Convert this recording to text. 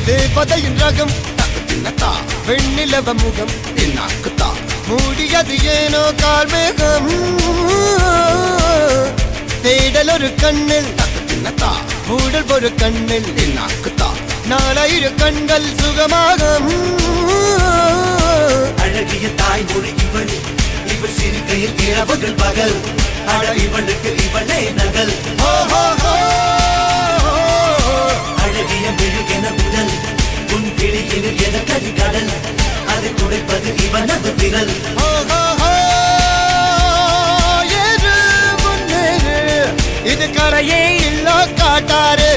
தேவதையின் ரகம் வெண்ணிலவ முகம் மூடியது ஏனோ கார்மேகம் தேடல் ஒரு கண்ணில் மூடல் ஒரு கண்ணில் நாளையிரு கண்கள் சுகமாக அழகிய தாய்மொழி இவள் இவள் சிறுகையில் இரவுகள் பகல் அழ இவளுக்கு இவளே நகல் அழகிய மெழுகென உடல் உன் கிளியில் என கரிகடல் அதை துடைப்பது இவனது விரல் இது கரையே இல்ல காட்டாரு